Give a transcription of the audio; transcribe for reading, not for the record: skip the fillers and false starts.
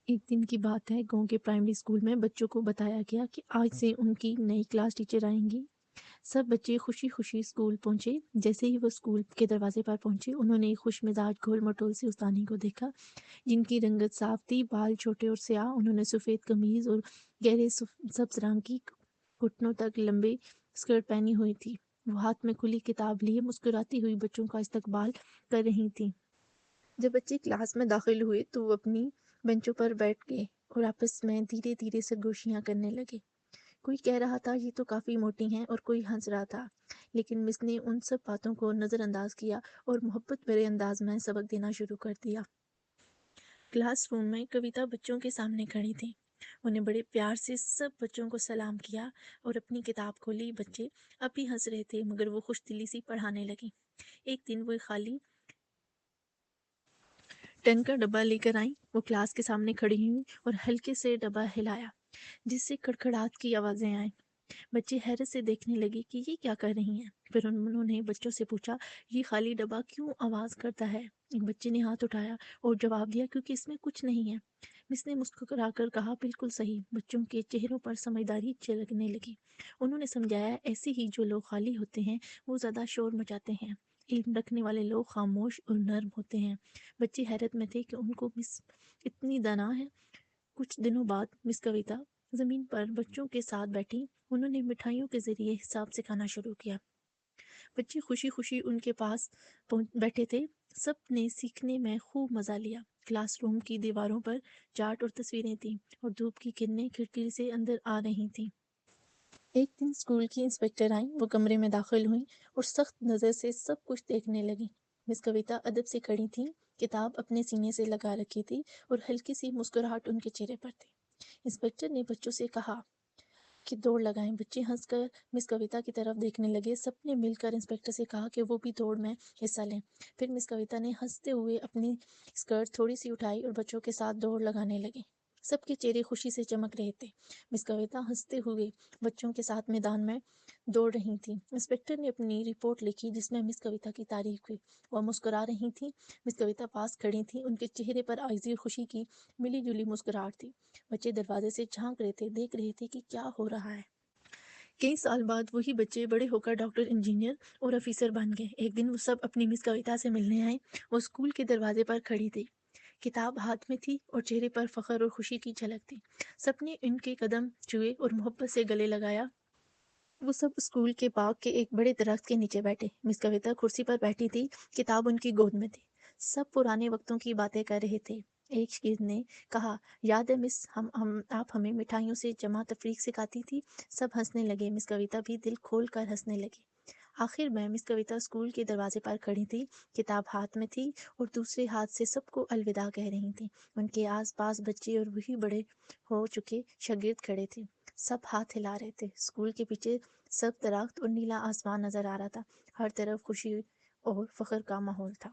एक दिन की बात है, गांव के प्राइमरी स्कूल में बच्चों को बताया गया कि आज से उनकी नई क्लास टीचर आएंगी। सब बच्चे खुशी खुशी स्कूल पहुंचे। जैसे ही वो स्कूल के दरवाजे पर पहुंचे, उन्होंने एक खुश मिजाज गोल मटोल से उस्तानी को देखा, जिनकी रंगत साफ थी, बाल छोटे और स्याह। उन्होंने सफ़ेद कमीज और गहरे सब्ज रंग की घुटनों तक लंबे स्कर्ट पहनी हुई थी। वो हाथ में खुली किताब लिए मुस्कुराती हुई बच्चों का इस्तकबाल कर रही थी। जब बच्चे क्लास में दाखिल हुए तो वो अपनी बेंचों पर बैठ गए और आपस में धीरे धीरे सरगोशियां करने लगे। कोई कह रहा था ये तो काफ़ी मोटी हैं, और कोई हंस रहा था। लेकिन मिस ने उन सब बातों को नज़रअंदाज किया और मोहब्बत भरे अंदाज में सबक देना शुरू कर दिया। क्लास रूम में कविता बच्चों के सामने खड़ी थी। उन्हें बड़े प्यार से सब बच्चों को सलाम किया और अपनी किताब खोली। बच्चे अब भी हंस रहे थे, मगर वो खुश दिली सी पढ़ाने लगी। एक दिन वो खाली टन का डब्बा लेकर आई। वो क्लास के सामने खड़ी हुई और हल्के से डब्बा हिलाया, जिससे कड़कड़ाहट की आवाजें आए। बच्चे हैरत से देखने लगे कि ये क्या कर रही हैं। फिर उन्होंने बच्चों से पूछा, ये खाली डब्बा क्यों आवाज करता है? एक बच्चे ने हाथ उठाया और जवाब दिया, क्योंकि इसमें कुछ नहीं है। मिस ने मुस्कुराकर कहा, बिल्कुल सही। बच्चों के चेहरों पर समझदारी झलकने लगी। उन्होंने समझाया, ऐसे ही जो लोग खाली होते हैं वो ज्यादा शोर मचाते हैं। इल्म रखने वाले लोग खामोश और नर्म होते हैं। बच्चे हैरत में थे कि उनको मिस इतनी दाना है। कुछ दिनों बाद मिस कविता जमीन पर बच्चों के साथ बैठी। उन्होंने मिठाइयों के जरिए हिसाब सिखाना शुरू किया। बच्चे खुशी खुशी उनके पास बैठे थे। सब ने सीखने में खूब मजा लिया। क्लासरूम की दीवारों पर चार्ट और तस्वीरें थीं, और धूप की किरणें खिड़की से अंदर आ रही थीं। एक दिन स्कूल की इंस्पेक्टर आई। वो कमरे में दाखिल हुई और सख्त नज़र से सब कुछ देखने लगी। मिस कविता अदब से खड़ी थी, किताब अपने सीने से लगा रखी थी और हल्की सी मुस्कुराहट उनके चेहरे पर थी। इंस्पेक्टर ने बच्चों से कहा कि दौड़ लगाएं। बच्चे हंसकर मिस कविता की तरफ देखने लगे। सबने मिलकर इंस्पेक्टर से कहा कि वो भी दौड़ में हिस्सा लें। फिर मिस कविता ने हंसते हुए अपनी स्कर्ट थोड़ी सी उठाई और बच्चों के साथ दौड़ लगाने लगी। सबके चेहरे खुशी से चमक रहे थे। मिस कविता हंसते हुए बच्चों के साथ मैदान में दौड़ रही थी। इंस्पेक्टर ने अपनी रिपोर्ट लिखी, जिसमें मिस कविता की तारीफ हुई। वह मुस्कुरा रही थी। मिस कविता पास खड़ी थी। उनके चेहरे पर आइजी और खुशी की मिली जुली मुस्कुराहट थी। बच्चे दरवाजे से झांक रहे थे, देख रहे थे कि क्या हो रहा है। कई साल बाद वही बच्चे बड़े होकर डॉक्टर, इंजीनियर और ऑफिसर बन गए। एक दिन वो सब अपनी मिस कविता से मिलने आए। वो स्कूल के दरवाजे पर खड़ी थी, किताब हाथ में थी और चेहरे पर फख्र और खुशी की झलक थी। सबने इनके कदम छुए और मोहब्बत से गले लगाया। वो सब स्कूल के बाग के एक बड़े दरख्त के नीचे बैठे। मिस कविता कुर्सी पर बैठी थी, किताब उनकी गोद में थी। सब पुराने वक्तों की बातें कर रहे थे। एक शागिर्द ने कहा, याद है मिस, हम आप हमें मिठाइयों से जमा तफरीक सिखाती थी। सब हंसने लगे। मिस कविता भी दिल खोल कर हंसने लगी। आखिर में मिस कविता स्कूल के दरवाजे पर खड़ी थी, किताब हाथ में थी और दूसरे हाथ से सबको अलविदा कह रही थी। उनके आसपास बच्चे और वही बड़े हो चुके शागिर्द खड़े थे। सब हाथ हिला रहे थे। स्कूल के पीछे सब दरख्त और नीला आसमान नजर आ रहा था। हर तरफ खुशी और फख्र का माहौल था।